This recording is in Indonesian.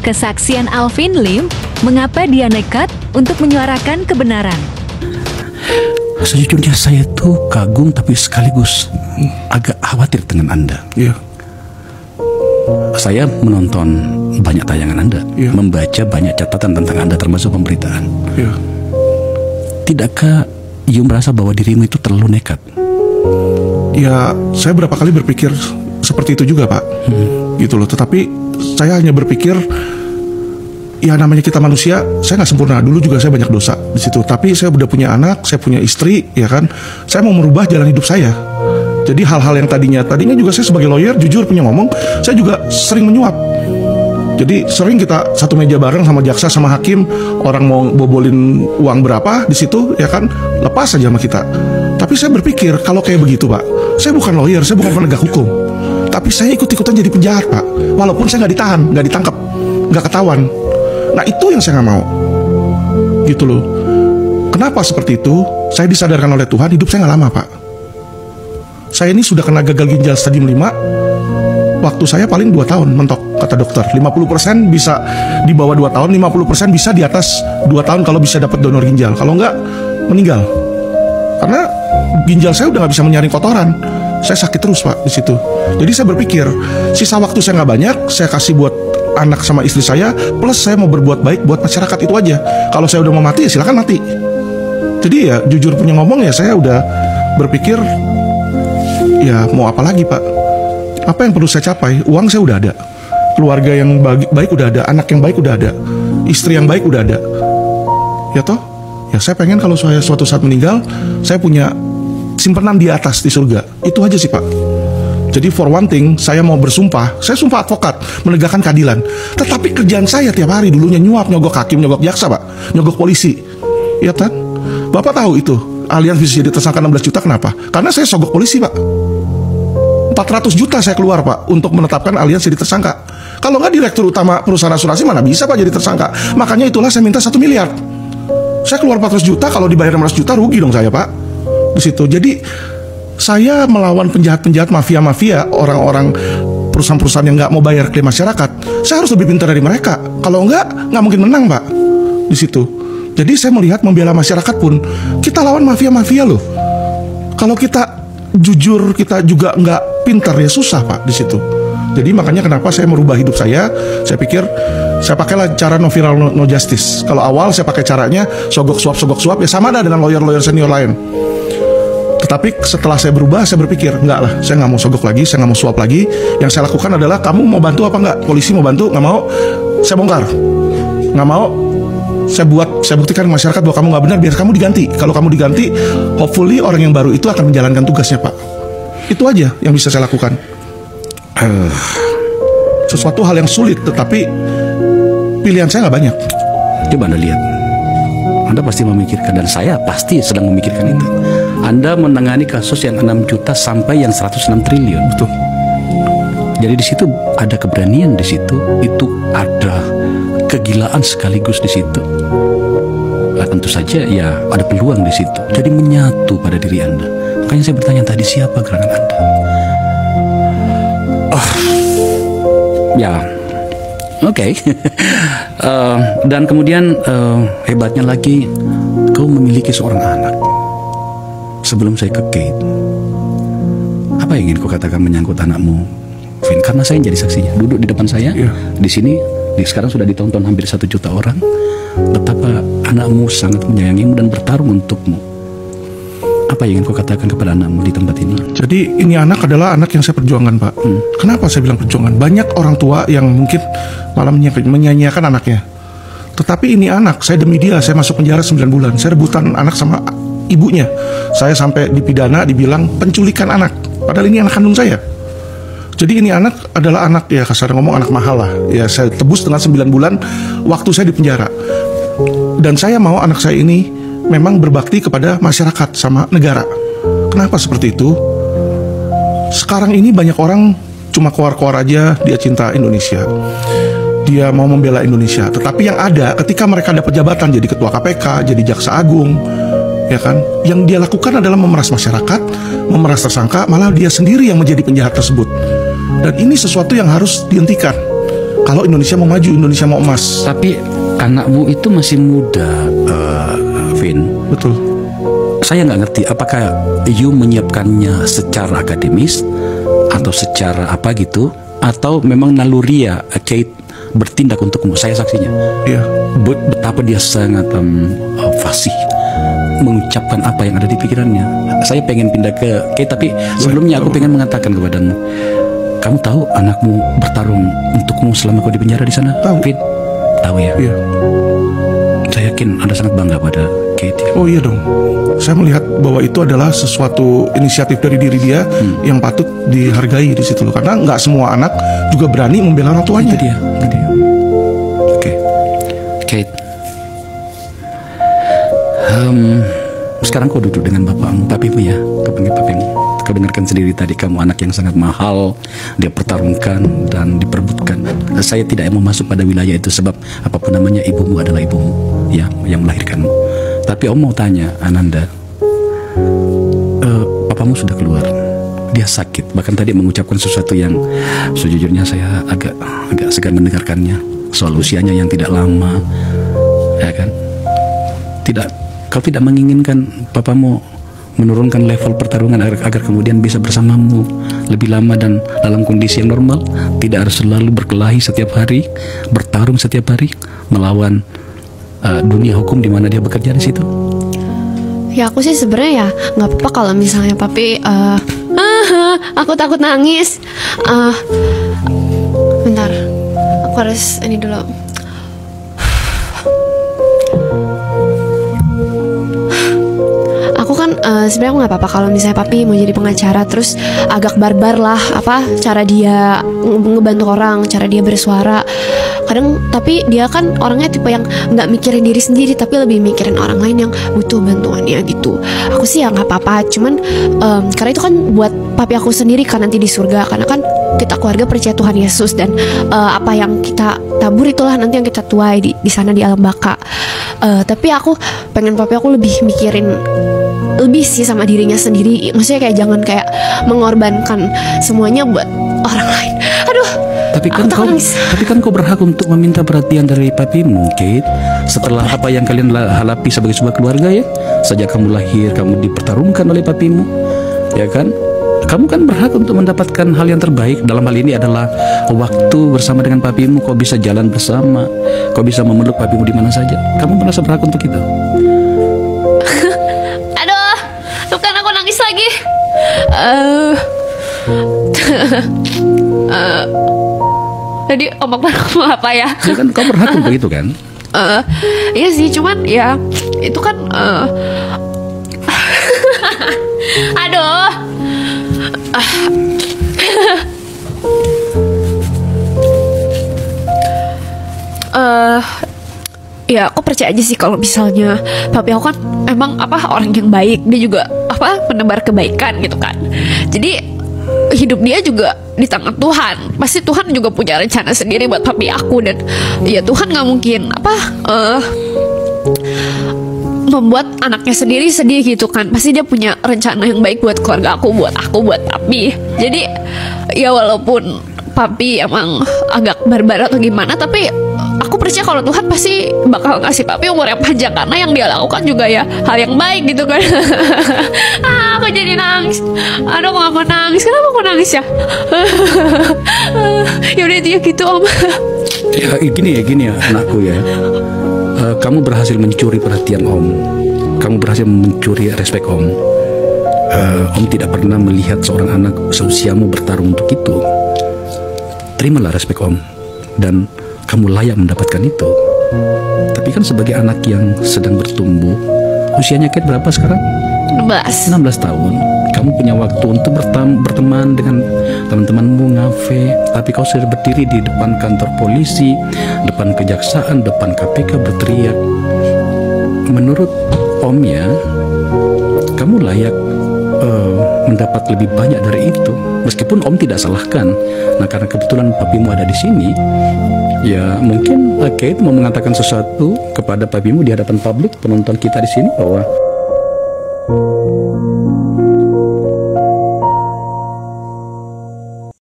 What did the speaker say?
Kesaksian Alvin Lim, mengapa dia nekat untuk menyuarakan kebenaran. Sejujurnya saya tuh kagum tapi sekaligus agak khawatir dengan Anda. Iya. Saya menonton banyak tayangan Anda, membaca banyak catatan tentang Anda termasuk pemberitaan. Iya. Tidakkah you merasa bahwa dirimu itu terlalu nekat? Ya, saya berapa kali berpikir seperti itu juga, Pak. Gitu loh. Tetapi saya hanya berpikir, ya namanya kita manusia, saya nggak sempurna. Dulu juga saya banyak dosa di situ. Tapi saya udah punya anak, saya punya istri, ya kan. Saya mau merubah jalan hidup saya. Jadi hal-hal yang tadinya juga saya sebagai lawyer jujur punya ngomong, saya juga sering menyuap. Jadi sering kita satu meja bareng sama jaksa sama hakim, orang mau bobolin uang berapa di situ, ya kan, lepas aja sama kita. Tapi saya berpikir kalau kayak begitu, Pak, saya bukan lawyer, saya bukan penegak hukum, tapi saya ikut-ikutan jadi penjahat, Pak. Walaupun saya nggak ditahan, nggak ditangkap, nggak ketahuan. Nah itu yang saya nggak mau, gitu loh. Kenapa seperti itu? Saya disadarkan oleh Tuhan, hidup saya nggak lama, Pak. Saya ini sudah kena gagal ginjal stadium 5. Waktu saya paling 2 tahun mentok, kata dokter. 50% bisa di bawah 2 tahun, 50% bisa di atas 2 tahun kalau bisa dapat donor ginjal. Kalau enggak, meninggal. Karena ginjal saya udah nggak bisa menyaring kotoran. Saya sakit terus, Pak, di situ. Jadi saya berpikir, sisa waktu saya nggak banyak, saya kasih buat anak sama istri saya, plus saya mau berbuat baik buat masyarakat, itu aja. Kalau saya udah mau mati, ya silakan mati. Jadi ya jujur punya ngomong, ya saya udah berpikir, ya mau apa lagi, Pak? Apa yang perlu saya capai? Uang saya udah ada, keluarga yang baik udah ada, anak yang baik udah ada, istri yang baik udah ada. Ya toh? Ya saya pengen kalau saya suatu saat meninggal, saya punya simpanan di atas di surga. Itu aja sih, Pak. Jadi for one thing, saya mau bersumpah, saya sumpah advokat, menegakkan keadilan. Tetapi kerjaan saya tiap hari dulunya nyuap, nyogok hakim, nyogok jaksa, Pak, nyogok polisi. Ya kan? Bapak tahu itu, Allianz bisa jadi tersangka 16 juta, kenapa? Karena saya sogok polisi, Pak. 400 juta saya keluar, Pak, untuk menetapkan Allianz jadi tersangka. Kalau nggak direktur utama perusahaan asuransi, mana bisa, Pak, jadi tersangka. Makanya itulah saya minta 1 miliar. Saya keluar 400 juta, kalau dibayar 16 juta rugi dong saya, Pak. Di situ. Jadi saya melawan penjahat-penjahat, mafia-mafia, orang-orang perusahaan-perusahaan yang nggak mau bayar klaim masyarakat. Saya harus lebih pintar dari mereka. Kalau nggak mungkin menang, Pak. Di situ. Jadi saya melihat membela masyarakat pun kita lawan mafia-mafia loh. Kalau kita jujur, kita juga nggak pintar, ya susah, Pak, di situ. Jadi makanya kenapa saya merubah hidup saya. Saya pikir saya pakailah cara no viral no justice. Kalau awal saya pakai caranya sogok suap, ya sama dah dengan lawyer-lawyer senior lain. Tetapi setelah saya berubah, saya berpikir enggak lah, saya nggak mau sogok lagi, saya nggak mau suap lagi. Yang saya lakukan adalah, kamu mau bantu apa enggak? Polisi mau bantu, nggak mau, saya bongkar. Nggak mau, saya buktikan ke masyarakat bahwa kamu nggak benar, biar kamu diganti. Kalau kamu diganti, hopefully orang yang baru itu akan menjalankan tugasnya, Pak. Itu aja yang bisa saya lakukan. Sesuatu hal yang sulit, tetapi pilihan saya nggak banyak. Coba Anda lihat, Anda pasti memikirkan, dan saya pasti sedang memikirkan itu. Anda menangani kasus yang 6 juta sampai yang 106 triliun. Betul. Jadi di situ ada keberanian, di situ itu ada kegilaan sekaligus di situ. Tentu saja ya ada peluang di situ. Jadi menyatu pada diri Anda. Makanya saya bertanya tadi, siapa gerangan Anda? Ya, oke. Dan kemudian hebatnya lagi, kau memiliki seorang anak. Sebelum saya ke Kate, apa yang ingin kau katakan menyangkut anakmu, Vin? Karena saya jadi saksinya, duduk di depan saya, di sini, sekarang sudah ditonton hampir 1 juta orang. Betapa anakmu sangat menyayangimu dan bertarung untukmu. Apa yang ingin kau katakan kepada anakmu di tempat ini? Jadi ini anak adalah anak yang saya perjuangkan, Pak. Kenapa saya bilang perjuangan? Banyak orang tua yang mungkin malah menyanyiakan anaknya. Tetapi ini anak, saya demi dia, saya masuk penjara 9 bulan. Saya rebutan anak sama ibunya. Saya sampai dipidana, dibilang penculikan anak. Padahal ini anak kandung saya. Jadi ini anak adalah anak, ya kasar ngomong, anak mahal lah. Ya saya tebus dengan 9 bulan waktu saya di penjara. Dan saya mau anak saya ini memang berbakti kepada masyarakat sama negara. Kenapa seperti itu? Sekarang ini banyak orang cuma keluar-keluar aja, dia cinta Indonesia, dia mau membela Indonesia. Tetapi yang ada ketika mereka dapat jabatan, jadi ketua KPK, jadi jaksa agung, ya kan, yang dia lakukan adalah memeras masyarakat, memeras tersangka, malah dia sendiri yang menjadi penjahat tersebut. Dan ini sesuatu yang harus dihentikan. kalau Indonesia mau maju, Indonesia mau emas. Tapi anakmu itu masih muda, Vin. Betul. Saya nggak ngerti apakah you menyiapkannya secara akademis atau secara apa gitu, atau memang naluriah Kate bertindak untukmu. Saya saksinya. Iya. Betapa dia sangat fasih mengucapkan apa yang ada di pikirannya. Saya pengen pindah ke Kate, tapi sebelumnya aku pengen mengatakan kepadamu, kamu tahu anakmu bertarung untukmu selama kau di penjara di sana? Tahu. Vin? Tahu ya? Iya. Saya yakin Anda sangat bangga pada Kate ya? Oh iya dong. Saya melihat bahwa itu adalah sesuatu inisiatif dari diri dia yang patut dihargai di situ loh. Karena nggak semua anak juga berani membela orang tuanya. Itu dia. Oke. Kate. Sekarang kau duduk dengan papimu ya. Kau panggil papimu. Kau dengarkan sendiri tadi, kamu anak yang sangat mahal. Dia pertarungkan dan diperebutkan. Saya tidak mau masuk pada wilayah itu, sebab apapun namanya, ibumu adalah ibumu ya, yang melahirkanmu. Tapi Om mau tanya, Ananda, papamu sudah keluar. Dia sakit, bahkan tadi mengucapkan sesuatu yang sejujurnya saya agak segan mendengarkannya. Soal usianya yang tidak lama, ya kan? Kau tidak menginginkan papamu menurunkan level pertarungan agar kemudian bisa bersamamu lebih lama dan dalam kondisi yang normal, tidak harus selalu berkelahi setiap hari, bertarung setiap hari melawan dunia hukum di mana dia bekerja di situ. Ya aku sih sebenarnya ya nggak apa-apa kalau misalnya papi aku takut nangis. Bentar, aku harus ini dulu. Aku kan sebenarnya aku nggak apa-apa kalau misalnya papi mau jadi pengacara, terus agak barbar lah apa cara dia ngebantu orang, cara dia bersuara kadang. Tapi dia kan orangnya tipe yang nggak mikirin diri sendiri, tapi lebih mikirin orang lain yang butuh bantuannya gitu. Aku sih ya nggak apa-apa, cuman karena itu kan buat papi aku sendiri kan nanti di surga, karena kan kita keluarga percaya Tuhan Yesus, dan apa yang kita tabur itulah nanti yang kita tuai di sana di alam baka. Tapi aku pengen papi aku lebih mikirin lebih sih sama dirinya sendiri, maksudnya kayak jangan kayak mengorbankan semuanya buat orang lain. Aduh, tapi kan kau berhak untuk meminta perhatian dari papimu, Kate. Setelah apa yang kalian hadapi sebagai sebuah keluarga ya, sejak kamu lahir kamu dipertarungkan oleh papimu, ya kan? Kamu kan berhak untuk mendapatkan hal yang terbaik. Dalam hal ini adalah waktu bersama dengan papimu. Kau bisa jalan bersama, kau bisa memeluk papimu di mana saja. Kamu merasa berhak untuk itu. Aduh, tuh kan aku nangis lagi. Tadi Om Akbar ngomong apa ya? Ya kan kau berhak untuk itu kan? Iya sih, cuman ya itu kan aduh. Ya aku percaya aja sih kalau misalnya papi aku kan emang apa orang yang baik, dia juga apa menebar kebaikan gitu kan. Jadi hidup dia juga di tangan Tuhan. Pasti Tuhan juga punya rencana sendiri buat papi aku, dan ya Tuhan nggak mungkin apa membuat anaknya sendiri sedih gitu kan. Pasti dia punya rencana yang baik buat keluarga aku, buat papi. Jadi ya walaupun papi emang agak barbar atau gimana, tapi aku percaya kalau Tuhan pasti bakal ngasih papi umur yang panjang, karena yang dia lakukan juga ya hal yang baik gitu kan. Aku jadi nangis. Aduh, aku gak mau nangis. Kenapa aku nangis ya? Yaudah dia gitu Om. Ya gini ya anakku ya. Kamu berhasil mencuri perhatian Om. Kamu berhasil mencuri respek Om. Om tidak pernah melihat seorang anak seusiamu bertarung untuk itu. Terimalah respek Om, dan kamu layak mendapatkan itu. Tapi kan sebagai anak yang sedang bertumbuh, usianya Kate berapa sekarang? 16 tahun. Kamu punya waktu untuk berteman dengan teman-temanmu, ngafe. Tapi kau sudah berdiri di depan kantor polisi, depan kejaksaan, depan KPK berteriak. Menurut Om ya, kamu layak mendapat lebih banyak dari itu. Meskipun Om tidak salahkan. Nah, karena kebetulan papimu ada di sini, ya mungkin Kate mau mengatakan sesuatu kepada papimu di hadapan publik penonton kita di sini bahwa